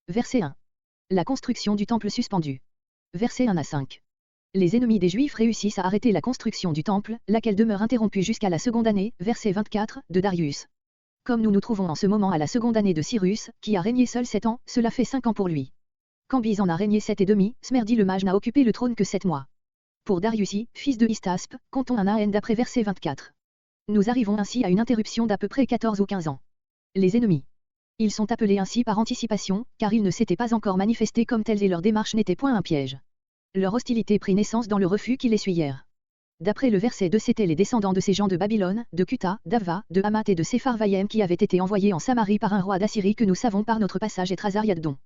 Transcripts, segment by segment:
Verset 1. La construction du temple suspendu. Versets 1 à 5. Les ennemis des Juifs réussissent à arrêter la construction du temple, laquelle demeure interrompue jusqu'à la seconde année, verset 24, de Darius. Comme nous nous trouvons en ce moment à la seconde année de Cyrus, qui a régné seul 7 ans, cela fait 5 ans pour lui. Cambyse en a régné 7 et demi, Smerdi le mage n'a occupé le trône que 7 mois. Pour Dariusi, fils de Histaspe, comptons un AN d'après verset 24. Nous arrivons ainsi à une interruption d'à peu près 14 ou 15 ans. Les ennemis. Ils sont appelés ainsi par anticipation, car ils ne s'étaient pas encore manifestés comme tels et leur démarche n'était point un piège. Leur hostilité prit naissance dans le refus qui l'essuyèrent. D'après le verset 2, c'étaient les descendants de ces gens de Babylone, de Cuta, d'Ava, de Hamath et de Sepharvaïm qui avaient été envoyés en Samarie par un roi d'Assyrie que nous savons par notre passage être Azariaddon.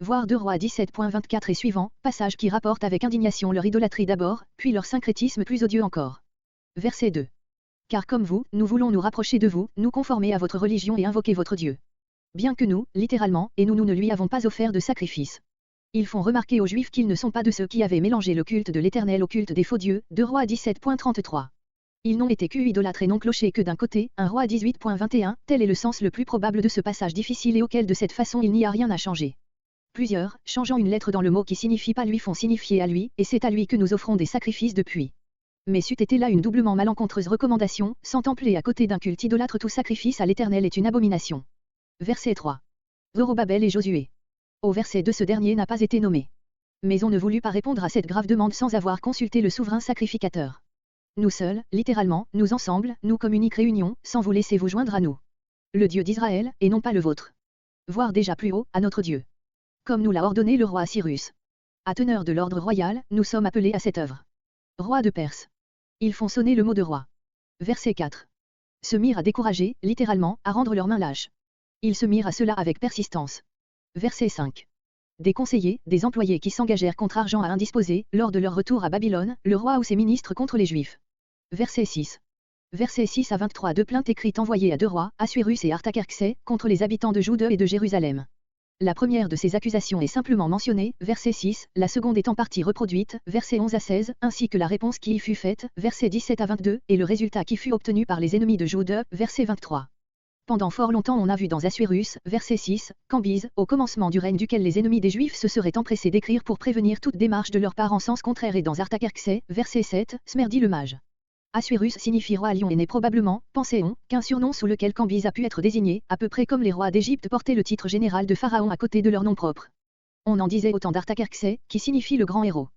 Voir 2 Rois 17.24 et suivant, passage qui rapporte avec indignation leur idolâtrie d'abord, puis leur syncrétisme plus odieux encore. Verset 2. Car comme vous, nous voulons nous rapprocher de vous, nous conformer à votre religion et invoquer votre Dieu. Bien que nous, littéralement, et nous ne lui avons pas offert de sacrifice. Ils font remarquer aux Juifs qu'ils ne sont pas de ceux qui avaient mélangé le culte de l'Éternel au culte des faux dieux, 2 Rois 17.33. Ils n'ont été qu'idolâtres et non clochers que d'un côté, 1 Roi 18.21, tel est le sens le plus probable de ce passage difficile et auquel de cette façon il n'y a rien à changer. Plusieurs, changeant une lettre dans le mot qui signifie pas lui font signifier à lui, et c'est à lui que nous offrons des sacrifices depuis. Mais c'eût été là une doublement malencontreuse recommandation, sans temple et à côté d'un culte idolâtre tout sacrifice à l'Éternel est une abomination. Verset 3. Zorobabel et Josué. Au verset 2 ce dernier n'a pas été nommé. Mais on ne voulut pas répondre à cette grave demande sans avoir consulté le souverain sacrificateur. Nous seuls, littéralement, nous ensemble, nous comme unique réunion, sans vous laisser vous joindre à nous. Le Dieu d'Israël, et non pas le vôtre. Voir déjà plus haut, à notre Dieu. Comme nous l'a ordonné le roi Cyrus. À teneur de l'ordre royal, nous sommes appelés à cette œuvre. Roi de Perse. Ils font sonner le mot de roi. Verset 4. Se mirent à décourager, littéralement, à rendre leurs mains lâches. Ils se mirent à cela avec persistance. Verset 5. Des conseillers, des employés qui s'engagèrent contre argent à indisposer, lors de leur retour à Babylone, le roi ou ses ministres contre les Juifs. Verset 6. Versets 6 à 23 de plaintes écrites envoyées à 2 rois, Assuérus et Artaxerxès, contre les habitants de Juda et de Jérusalem. La première de ces accusations est simplement mentionnée, verset 6, la seconde est en partie reproduite, verset 11 à 16, ainsi que la réponse qui y fut faite, verset 17 à 22, et le résultat qui fut obtenu par les ennemis de Juda, verset 23. Pendant fort longtemps on a vu dans Assuérus, verset 6, Cambyse, au commencement du règne duquel les ennemis des Juifs se seraient empressés d'écrire pour prévenir toute démarche de leur part en sens contraire et dans Artaxerxès, verset 7, Smerdi le mage. Assuérus signifie roi lion et n'est probablement, pensait-on, qu'un surnom sous lequel Cambyse a pu être désigné, à peu près comme les rois d'Égypte portaient le titre général de pharaon à côté de leur nom propre. On en disait autant d'Artaxerxès, qui signifie le grand héros.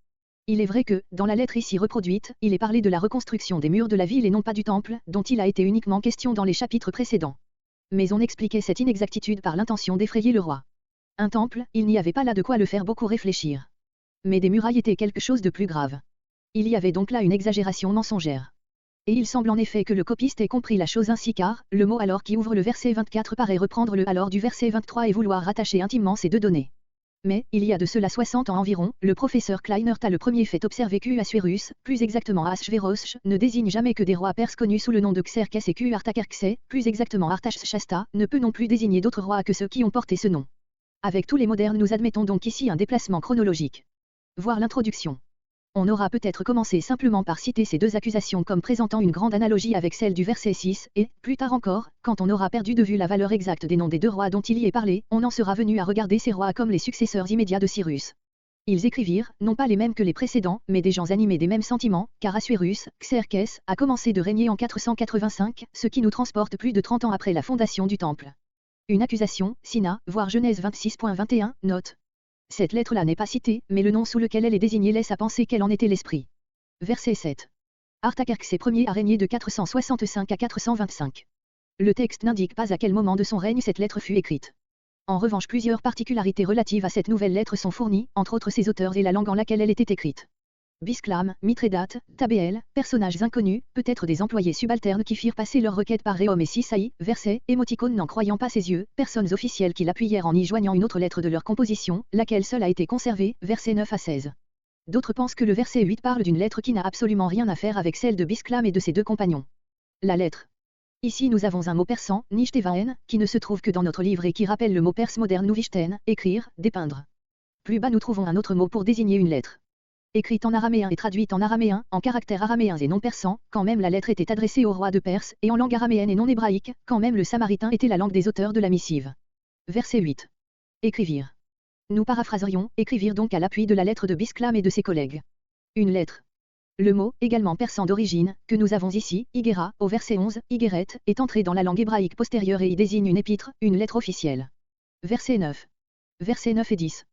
Il est vrai que, dans la lettre ici reproduite, il est parlé de la reconstruction des murs de la ville et non pas du temple, dont il a été uniquement question dans les chapitres précédents. Mais on expliquait cette inexactitude par l'intention d'effrayer le roi. Un temple, il n'y avait pas là de quoi le faire beaucoup réfléchir. Mais des murailles étaient quelque chose de plus grave. Il y avait donc là une exagération mensongère. Et il semble en effet que le copiste ait compris la chose ainsi car, le mot alors qui ouvre le verset 24 paraît reprendre le alors du verset 23 et vouloir rattacher intimement ces deux données. Mais, il y a de cela 60 ans environ, le professeur Kleinert a le premier fait observé qu'Assuérus, plus exactement Ahasverosh, ne désigne jamais que des rois perses connus sous le nom de Xerxès et Artaxerxès, plus exactement Artashshasta, ne peut non plus désigner d'autres rois que ceux qui ont porté ce nom. Avec tous les modernes nous admettons donc ici un déplacement chronologique. Voir l'introduction. On aura peut-être commencé simplement par citer ces deux accusations comme présentant une grande analogie avec celle du verset 6, et, plus tard encore, quand on aura perdu de vue la valeur exacte des noms des deux rois dont il y est parlé, on en sera venu à regarder ces rois comme les successeurs immédiats de Cyrus. Ils écrivirent, non pas les mêmes que les précédents, mais des gens animés des mêmes sentiments, car Assuérus, Xerxès, a commencé de régner en 485, ce qui nous transporte plus de 30 ans après la fondation du temple. Une accusation, Sina, voir Genèse 26.21, note. Cette lettre-là n'est pas citée, mais le nom sous lequel elle est désignée laisse à penser quel en était l'esprit. Verset 7. Artaxerxès Ier a régné de 465 à 425. Le texte n'indique pas à quel moment de son règne cette lettre fut écrite. En revanche, plusieurs particularités relatives à cette nouvelle lettre sont fournies, entre autres ses auteurs et la langue en laquelle elle était écrite. Bisclame, Mithrédate, Tabéel, personnages inconnus, peut-être des employés subalternes qui firent passer leur requête par Réom et Sisaï, verset, émoticône n'en croyant pas ses yeux, personnes officielles qui l'appuyèrent en y joignant une autre lettre de leur composition, laquelle seule a été conservée, verset 9 à 16. D'autres pensent que le verset 8 parle d'une lettre qui n'a absolument rien à faire avec celle de Bisclame et de ses deux compagnons. La lettre. Ici nous avons un mot persan, Nishtevaen, qui ne se trouve que dans notre livre et qui rappelle le mot perse moderne Nuvishten, écrire, dépeindre. Plus bas nous trouvons un autre mot pour désigner une lettre. Écrite en araméen et traduite en araméen, en caractères araméens et non persans, quand même la lettre était adressée au roi de Perse, et en langue araméenne et non hébraïque, quand même le samaritain était la langue des auteurs de la missive. Verset 8. Écrivirent. Nous paraphraserions, écrivirent donc à l'appui de la lettre de Bisclam et de ses collègues. Une lettre. Le mot, également persan d'origine, que nous avons ici, Igera, au verset 11, Igeret, est entré dans la langue hébraïque postérieure et y désigne une épître, une lettre officielle. Verset 9. Versets 9 et 10.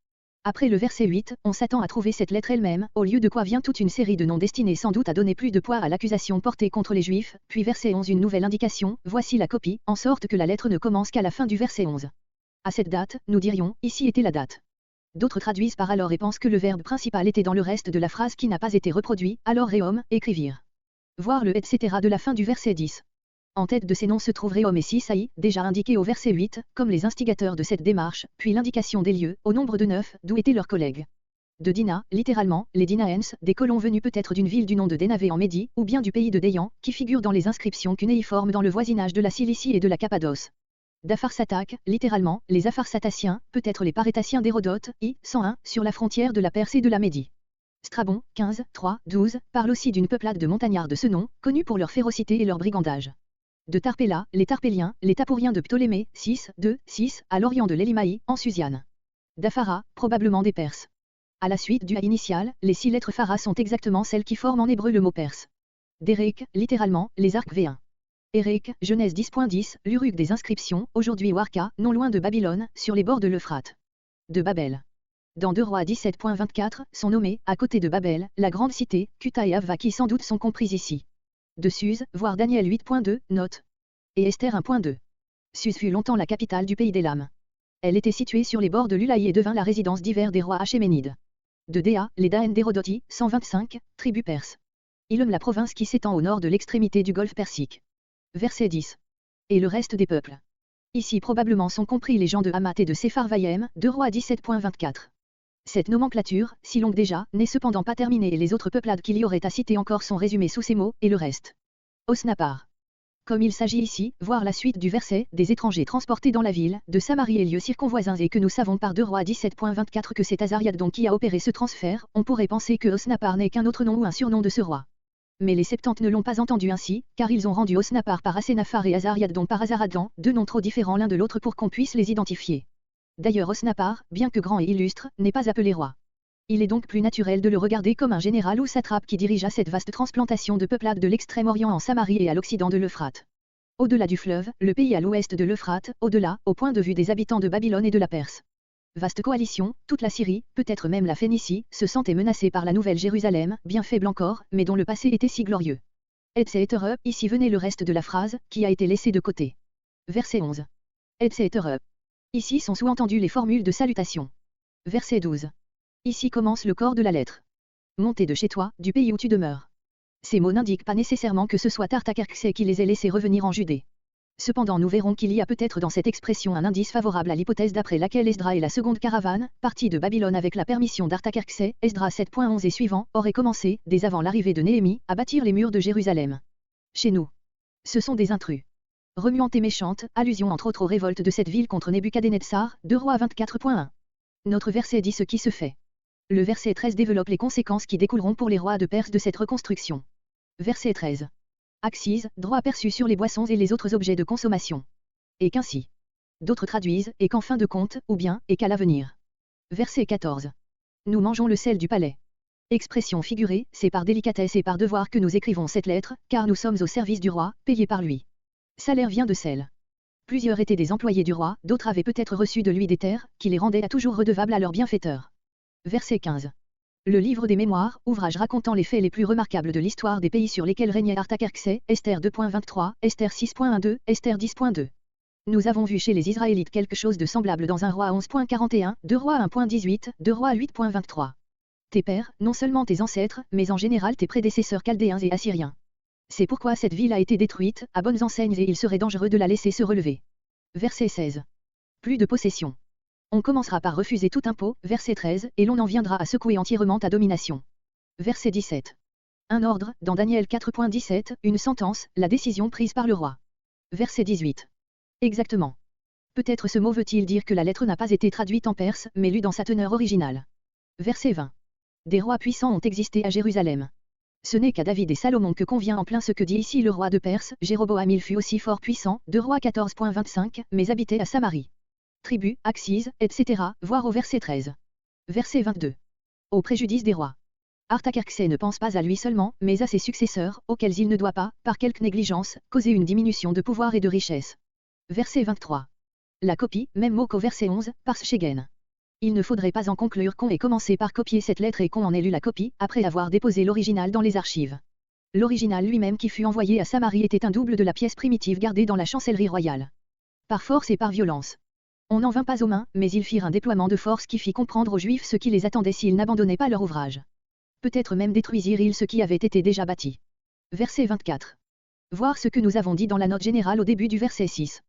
Après le verset 8, on s'attend à trouver cette lettre elle-même, au lieu de quoi vient toute une série de noms destinés sans doute à donner plus de poids à l'accusation portée contre les Juifs, puis verset 11 une nouvelle indication, voici la copie, en sorte que la lettre ne commence qu'à la fin du verset 11. À cette date, nous dirions, ici était la date. D'autres traduisent par alors et pensent que le verbe principal était dans le reste de la phrase qui n'a pas été reproduit, alors Réom, écrivirent. Voir le etc. de la fin du verset 10. En tête de ces noms se trouve Réom et Sisaï, déjà indiqués au verset 8, comme les instigateurs de cette démarche, puis l'indication des lieux, au nombre de 9, d'où étaient leurs collègues. De Dina, littéralement, les Dinaens, des colons venus peut-être d'une ville du nom de Dénavé en Médie, ou bien du pays de Déyan, qui figure dans les inscriptions cunéiformes dans le voisinage de la Cilicie et de la Cappadoce. D'Apharsatak, littéralement, les Apharsataciens, peut-être les Parétaciens d'Hérodote, I. 101, sur la frontière de la Perse et de la Médie. Strabon, 15, 3, 12, parle aussi d'une peuplade de montagnards de ce nom, connus pour leur férocité et leur brigandage. De Tarpéla, les Tarpéliens, les Tapouriens de Ptolémée, 6, 2, 6, à l'orient de l'Élimaï, en Susiane. D'Aphara, probablement des Perses. À la suite du A initial, les 6 lettres Phara sont exactement celles qui forment en hébreu le mot perse. D'Érek, littéralement, les arcs V1. Érek, Genèse 10.10, l'Uruk des inscriptions, aujourd'hui Warka, non loin de Babylone, sur les bords de l'Euphrate. De Babel. Dans 2 Rois 17.24, sont nommés, à côté de Babel, la grande cité, Kuta et Avva qui sans doute sont compris ici. De Suse, voir Daniel 8.2, note. Et Esther 1.2. Suse fut longtemps la capitale du pays d'Élam. Elle était située sur les bords de l'Ulaï et devint la résidence d'hiver des rois achéménides. De Déa, les Daen d'Hérodoti, 125, tribu perse. Ilum la province qui s'étend au nord de l'extrémité du golfe Persique. Verset 10. Et le reste des peuples. Ici probablement sont compris les gens de Hamath et de Sepharvaïm, 2 Rois 17.24. Cette nomenclature, si longue déjà, n'est cependant pas terminée et les autres peuplades qu'il y aurait à citer encore sont résumées sous ces mots, et le reste. Osnapar. Comme il s'agit ici, voir la suite du verset, des étrangers transportés dans la ville, de Samarie et lieux circonvoisins et que nous savons par 2 Rois 17.24 que c'est Azariad qui a opéré ce transfert, on pourrait penser que Osnapar n'est qu'un autre nom ou un surnom de ce roi. Mais les Septante ne l'ont pas entendu ainsi, car ils ont rendu Osnapar par Assénaphar et Azariad par Azaradan, 2 noms trop différents l'un de l'autre pour qu'on puisse les identifier. D'ailleurs Osnapar, bien que grand et illustre, n'est pas appelé roi. Il est donc plus naturel de le regarder comme un général ou satrape qui dirigea cette vaste transplantation de peuplades de l'extrême-orient en Samarie et à l'occident de l'Euphrate. Au-delà du fleuve, le pays à l'ouest de l'Euphrate, au-delà, au point de vue des habitants de Babylone et de la Perse. Vaste coalition, toute la Syrie, peut-être même la Phénicie, se sentait menacée par la nouvelle Jérusalem, bien faible encore, mais dont le passé était si glorieux. Etc. Ici venait le reste de la phrase, qui a été laissée de côté. Verset 11. Etc. Ici sont sous-entendues les formules de salutation. Verset 12. Ici commence le corps de la lettre. Montez de chez toi, du pays où tu demeures. Ces mots n'indiquent pas nécessairement que ce soit Artaxerxès qui les ait laissés revenir en Judée. Cependant nous verrons qu'il y a peut-être dans cette expression un indice favorable à l'hypothèse d'après laquelle Esdra et la seconde caravane, partie de Babylone avec la permission d'Artaxerxès, Esdra 7.11 et suivant, auraient commencé, dès avant l'arrivée de Néhémie, à bâtir les murs de Jérusalem. Chez nous. Ce sont des intrus. Remuante et méchante, allusion entre autres aux révoltes de cette ville contre Nebuchadnezzar, 2 Rois 24.1. Notre verset dit ce qui se fait. Le verset 13 développe les conséquences qui découleront pour les rois de Perse de cette reconstruction. Verset 13. Axis, droit perçu sur les boissons et les autres objets de consommation. Et qu'ainsi. D'autres traduisent, et qu'en fin de compte, ou bien, et qu'à l'avenir. Verset 14. Nous mangeons le sel du palais. Expression figurée, c'est par délicatesse et par devoir que nous écrivons cette lettre, car nous sommes au service du roi, payés par lui. Salaire vient de sel. Plusieurs étaient des employés du roi, d'autres avaient peut-être reçu de lui des terres, qui les rendaient à toujours redevables à leurs bienfaiteurs. Verset 15. Le livre des Mémoires, ouvrage racontant les faits les plus remarquables de l'histoire des pays sur lesquels régnait Artaxerxès, Esther 2.23, Esther 6.12, Esther 10.2. Nous avons vu chez les Israélites quelque chose de semblable dans 1 Roi 11.41, 2 Rois 1.18, 2 Rois 8.23. Tes pères, non seulement tes ancêtres, mais en général tes prédécesseurs chaldéens et assyriens. C'est pourquoi cette ville a été détruite, à bonnes enseignes et il serait dangereux de la laisser se relever. Verset 16. Plus de possession. On commencera par refuser tout impôt, verset 13, et l'on en viendra à secouer entièrement ta domination. Verset 17. Un ordre, dans Daniel 4.17, une sentence, la décision prise par le roi. Verset 18. Exactement. Peut-être ce mot veut-il dire que la lettre n'a pas été traduite en perse, mais lue dans sa teneur originale. Verset 20. Des rois puissants ont existé à Jérusalem. Ce n'est qu'à David et Salomon que convient en plein ce que dit ici le roi de Perse, Jéroboam il fut aussi fort puissant, 2 Rois 14.25, mais habitait à Samarie. tribus, axes, etc., voire au verset 13. Verset 22. Au préjudice des rois. Artaxerxès ne pense pas à lui seulement, mais à ses successeurs, auxquels il ne doit pas, par quelque négligence, causer une diminution de pouvoir et de richesse. Verset 23. La copie, même mot qu'au verset 11, par Schegen. Il ne faudrait pas en conclure qu'on ait commencé par copier cette lettre et qu'on en ait lu la copie, après avoir déposé l'original dans les archives. L'original lui-même qui fut envoyé à Samarie était un double de la pièce primitive gardée dans la chancellerie royale. Par force et par violence. On n'en vint pas aux mains, mais ils firent un déploiement de force qui fit comprendre aux Juifs ce qui les attendait s'ils n'abandonnaient pas leur ouvrage. Peut-être même détruisirent-ils ce qui avait été déjà bâti. Verset 24. Voir ce que nous avons dit dans la note générale au début du verset 6.